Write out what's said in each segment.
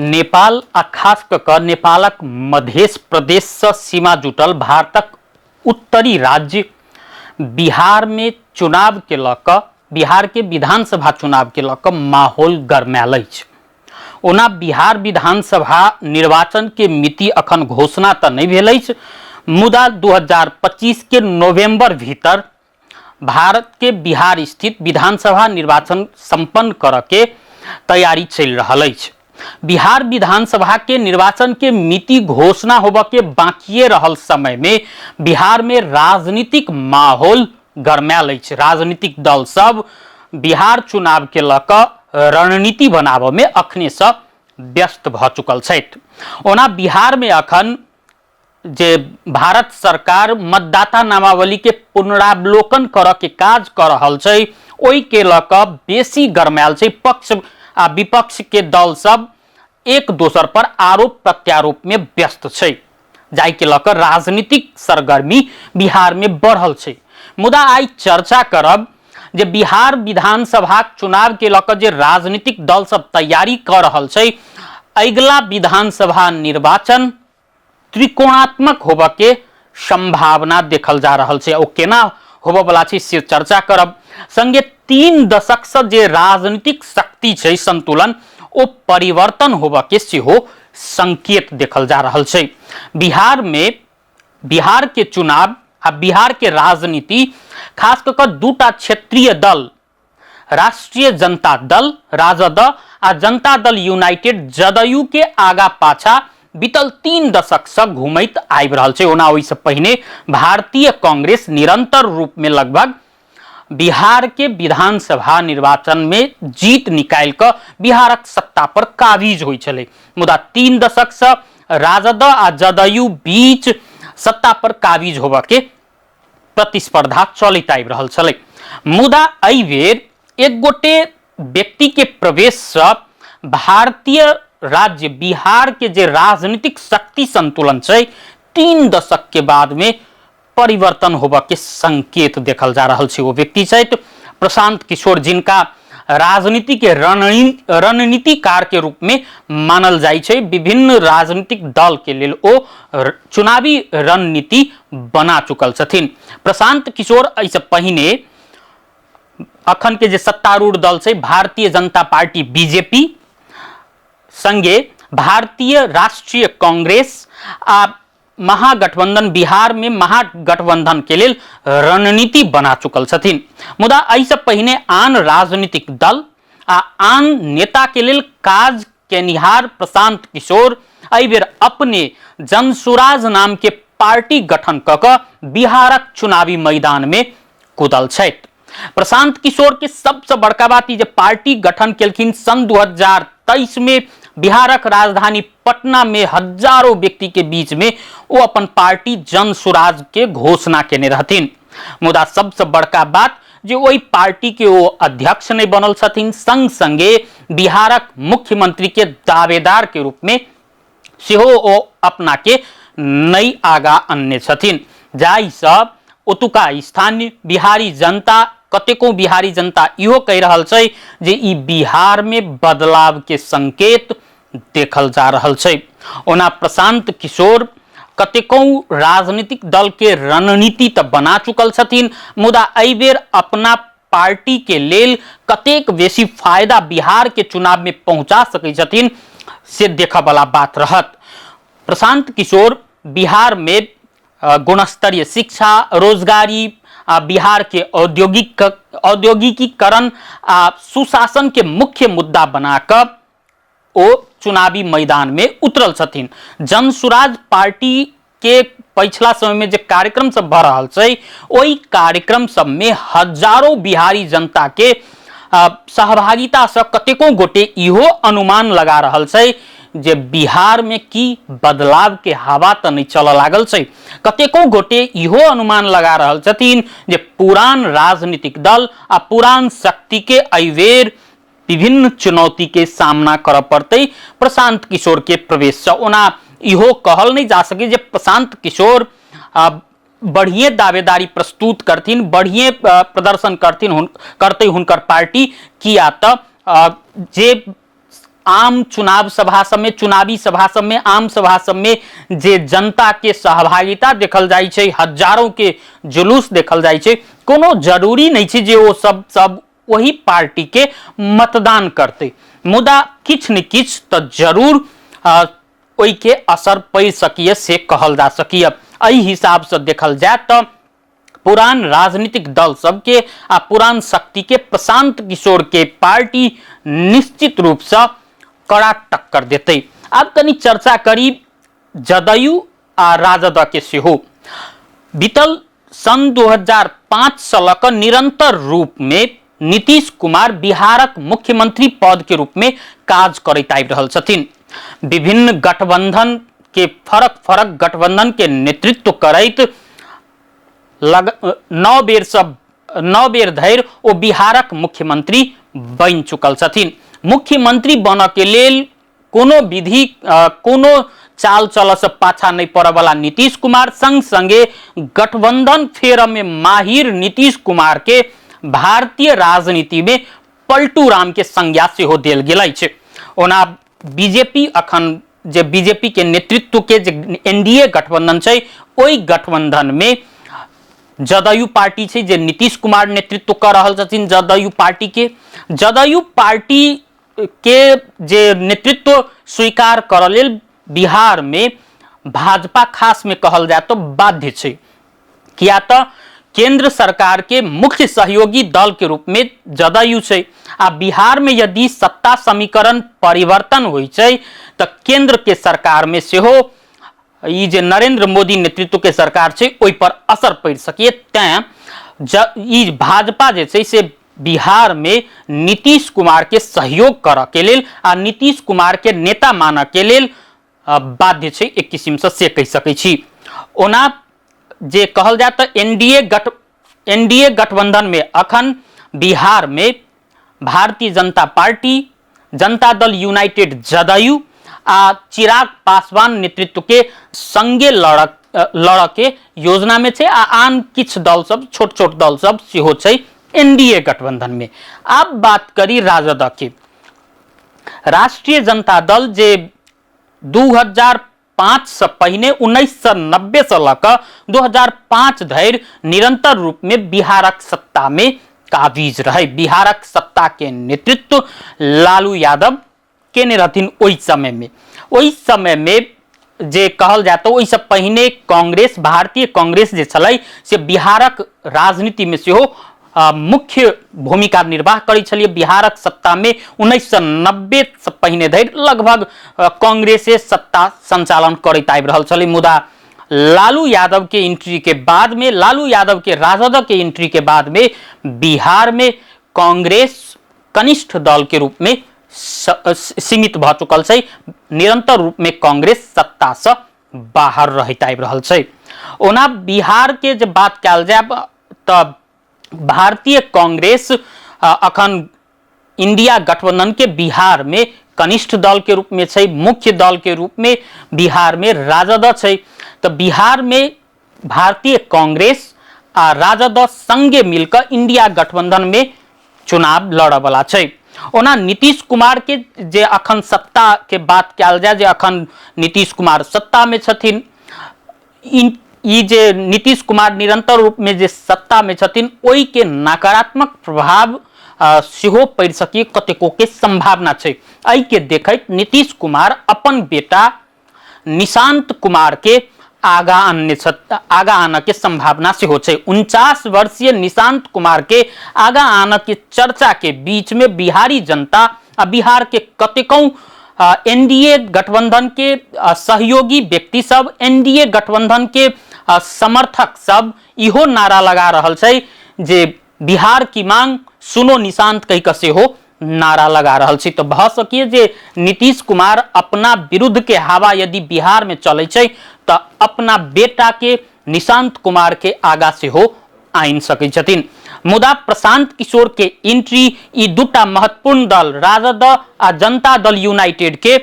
नेपाल आ खास कर नेपालक मध्य प्रदेश से सीमा जुटल भारतक उत्तरी राज्य बिहार में चुनाव के लक बिहार के विधानसभा चुनाव के लक माहौल गरमायल अछि। ओना बिहार विधानसभा निर्वाचन के मिति अखन घोषणा तो नहीं भेल अछि, मुदा 2025 के नवंबर भीतर भारत के बिहार स्थित विधानसभा निर्वाचन संपन्न करऽ के तैयारी चल रहा अछि। बिहार विधानसभा के निर्वाचन के मिति घोषणा होबे के बाकी रहल समय में बिहार में राजनीतिक माहौल गरमायल अछि। राजनीतिक दल सब बिहार चुनाव के लक रणनीति बनाबे में अखने से व्यस्त भ चुकल छथि। ओना बिहार में अखन जे भारत सरकार मतदाता नामावली के पुनरावलोकन करऽ के काज कर रहल छै, ओहि के लक बेसी गरमायल छै। पक्ष आ विपक्ष के दल सब एक दोसर पर आरोप प्रत्यारोप में व्यस्त छै, जाहि के लक राजनीतिक सरगर्मी बिहार में बढ़ल छै। मुदा आई चर्चा करब जे बिहार विधानसभा चुनाव के लक जे राजनीतिक दल सब तैयारी कर रहल छै, अगिला विधानसभा निर्वाचन त्रिकोणात्मक होबे के संभावना देखल जा रहल छै। ओ केना होबे वाला छै से चर्चा करब। संगे 3 दशक से जे राजनीतिक शक्ति छै संतुलन ओ परिवर्तन होबे के सेहो संकेत देखल जा रहल छै। बिहार में बिहार के चुनाव आ बिहार के राजनीति खास कर दूटा क्षेत्रीय दल राष्ट्रीय जनता दल राजद आ जनता दल यूनाइटेड जदयू के आगा पाछा बीतल 3 दशक से घूमैत आबि रहल छै। ओना ओहि से पहिने भारतीय कांग्रेस निरंतर रूप में लगभग बिहार के विधानसभा निर्वाचन में जीत निकाल कर बिहारक सत्ता पर काबिज होइ छलै, मुदा 3 दशक से राजद आ जदयू बीच सत्ता पर काबिज होबे के प्रतिस्पर्धा चलित आबि रहल छलै। मुदा एहि बेर एक गोटे व्यक्ति के प्रवेश से भारतीय राज्य बिहार के जे राजनीतिक शक्ति संतुलन छै 3 दशक के बाद में परिवर्तन होबे के संकेत देखल जा रहल छै। वो व्यक्ति छथि प्रशांत किशोर, जिनका राजनीति के रणनीतिकार के रूप में मानल जाइ छै। विभिन्न राजनीतिक दल के लेल ओ चुनावी रणनीति बना चुकल छथिन। प्रशांत किशोर ऐसे पहिने अखन के जे सत्तारूढ़ दल छै भारतीय जनता पार्टी बीजेपी संगे भारतीय राष्ट्रीय कांग्रेस आ महागठबंधन बिहार में महागठबंधन के लेल रणनीति बना चुकल छथिन। मुदा ऐसे पहिने आन राजनीतिक दल आ आन नेता के लेल काज केनिहार प्रशांत किशोर एहि बेर अपने जनसुराज नाम के पार्टी गठन कऽ बिहारक चुनावी मैदान में कूदल छथि। प्रशांत किशोर के सबसे बड़का बात ई जे पार्टी गठन केलखिन सन 2023 में बिहारक राजधानी पटना में हजारों व्यक्ति के बीच में वो अपन पार्टी जनसुराज के घोषणा केने रहथिन। मुदा सबसे बड़का बात जे वही पार्टी के वो अध्यक्ष नहीं बनल छथिन, संग संगे बिहारक मुख्यमंत्री के दावेदार के रूप में सेहो ओ अपना के नई आगा अन्ने छथिन। जाहि से ओतुका स्थानीय बिहारी जनता कतेको बिहारी जनता इहो कह रहल छै जे ई बिहार में बदलाव के संकेत देखल जा रहल छै। ओना प्रशांत किशोर कतेको राजनीतिक दल के रणनीति तो बना चुकल छथिन, मुदा एहि बेर अपना पार्टी के लेल कतेक बेसी फायदा बिहार के चुनाव में पहुंचा सकै छथिन से देखऽ वाला बात रहत। प्रशांत किशोर बिहार में गुणस्तरीय शिक्षा, रोजगारी, बिहार के औद्योगिकीकरण आ सुशासन के मुख्य मुद्दा बनाकर ओ चुनावी मैदान में उतरल छथिन। जनसुराज पार्टी के पिछला समय में जे कार्यक्रम सब भ रहल छै ओहि कार्यक्रम सब में हजारों बिहारी जनता के सहभागिता से कतेको गोटे इहो अनुमान लगा रहल छै जे बिहार में की बदलाव के हवा तो नहीं चल लागल छै। कतेको गोटे इहो अनुमान लगा रहल छथिन जे पुरान राजनीतिक दल आ पुरान शक्ति के एहि बेर विभिन्न चुनौती के सामना करऽ पड़तै प्रशांत किशोर के प्रवेश से। ओना इहो कहल नहीं जा सके जे प्रशांत किशोर बढ़िए दावेदारी प्रस्तुत करथिन, बढ़िए प्रदर्शन करथिन करते हुनकर पार्टी, किया तो जे आम चुनाव सभा सब में, चुनावी सभा सब में, आम सभा सब में जे जनता के सहभागिता देखल जाय छै, हजारों के जुलूस देखल जाय छै, कोनो जरूरी नहीं छै जे वो सब वही पार्टी के मतदान करते, मुदा किछ न किछ तो जरूर ओई के असर पड़ सकिए से कहल जा सकिए। एहि हिसाब से देखल जाए तो पुरान राजनीतिक दल सबके आ पुरान शक्ति के प्रशांत किशोर के पार्टी निश्चित रूप से कड़ा टक्कर देते। अब तनी चर्चा करी जदयू आ राजद के सेहो। बीतल सन 2005 से लक निरंतर रूप में नीतीश कुमार बिहारक मुख्यमंत्री पद के रूप में काज करैत आबि रहल छथिन। विभिन्न गठबंधन के फरक गठबंधन के नेतृत्व करैत 9 बेर धरि ओ बिहारक मुख्यमंत्री बन चुकल छथिन। मुख्यमंत्री बन के लेल कोनो विधि कोनो चाल चल से पाछा नहीं पड़े वाला नीतीश कुमार संग संगे गठबंधन फेर में माहिर नीतीश कुमार के भारतीय राजनीति में पलटू राम के संज्ञा सेहो देल गेल छै। ओना बीजेपी अखन जे बीजेपी के नेतृत्व के जे एनडीए गठबंधन छै, ओई गठबंधन में जदयू पार्टी छै जे नीतीश कुमार नेतृत्व कर रहल छथिन। जदयू पार्टी के जे नेतृत्व स्वीकार कर लेल बिहार में भाजपा खास में कहल जाए तो बाध्य छै, किया तो केंद्र सरकार के मुख्य सहयोगी दल के रूप में जदयू छै। आ बिहार में यदि सत्ता समीकरण परिवर्तन होइ छै तो केंद्र के सरकार में सेहो ई जे नरेंद्र मोदी नेतृत्व के सरकार छै ओई पर असर पड़ सके। ई भाजपा जे छै से बिहार में नीतीश कुमार के सहयोग कर के लेल आ नीतीश कुमार के नेता मान के लेल बाध्य छै, एक किस्म से कह सकै छी। ओना जे कहल जाए तो एनडीए गठबंधन में अखन बिहार में भारतीय जनता पार्टी, जनता दल यूनाइटेड जदयू आ चिराग पासवान नेतृत्व के संगे लड़ के योजना में छै आ आन किछ दल सब छोट छोट दल सब सेहो छै एनडीए गठबंधन में। अब बात करी राजद के। राष्ट्रीय जनता दल जे 2005 से पहले 1990 से लक 2005 धरि निरंतर रूप में बिहारक सत्ता में काबिज रहे। बिहारक सत्ता के नेतृत्व लालू यादव केने रहथिन ओई समय में जे कहल जाए तो ओई से पहले कांग्रेस, भारतीय कांग्रेस जे छलै से बिहारक राजनीति में सेहो मुख्य भूमिका निर्वाह करै छलिए। बिहारक सत्ता में 1990 से पहले धरि लगभग कांग्रेसे सत्ता संचालन करैत आबि रहल छलै, मुदा लालू यादव के एंट्री के बाद में, लालू यादव के राजद के एंट्री के बाद में बिहार में कांग्रेस कनिष्ठ दल के रूप में सीमित भ चुकल छै। निरंतर रूप में कांग्रेस सत्ता से बाहर रहैत आबि रहल छै। ओना बिहार के जब बात कयल जाए तो भारतीय कांग्रेस अखन इंडिया गठबंधन के बिहार में कनिष्ठ दल के रूप में छै, मुख्य दल के रूप में बिहार में राजद छै। तो बिहार में भारतीय कांग्रेस आ राजद संगे मिलकर इंडिया गठबंधन में चुनाव लड़ वाला छै। ओना नीतीश कुमार के जे अखन सत्ता के बात कयल जाए, जे अखन नीतीश कुमार सत्ता में छथिन, ई जे नीतीश कुमार निरंतर रूप में जे सत्ता में छथिन ओई के नकारात्मक प्रभाव सेहो पड़ सके कतेको के संभावना छै। एहि के देखैत नीतीश कुमार अपन बेटा निशांत कुमार के आगा आने के संभावना सेहो छै। 49 वर्षीय निशांत कुमार के आगा आने के चर्चा के बीच में बिहारी जनता आ बिहार के कतेकों एनडीए गठबंधन के सहयोगी व्यक्ति सब, एनडीए गठबंधन के समर्थक सब इहो नारा लगा रहल छै जे बिहार की मांग सुनो निशांत कह के सेहो नारा लगा रहल छै। तो भ सकिए जे नीतीश कुमार अपना विरुद्ध के हवा यदि बिहार में चले छै तो अपना बेटा के निशांत कुमार के आगा सेहो आइन सकै छथिन। मुदा प्रशांत किशोर के एंट्री ई दूटा महत्वपूर्ण दल राजद आ जनता दल यूनाइटेड के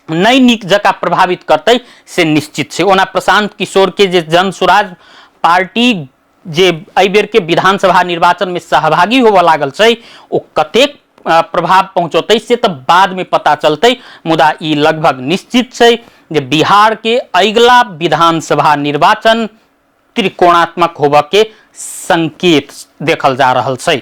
नई नीक जका प्रभावित करते से निश्चित है। ओना प्रशांत किशोर के जे जन स्वराज पार्टी जे एहि बेर के विधानसभा निर्वाचन में सहभागी होबे लागल छै, ओ कतेक प्रभाव पहुंचौतै से तो बाद में पता चलतै, मुदा ई लगभग निश्चित है जे बिहार के अगला विधानसभा निर्वाचन त्रिकोणात्मक होबे के संकेत देखल जा रहल छै।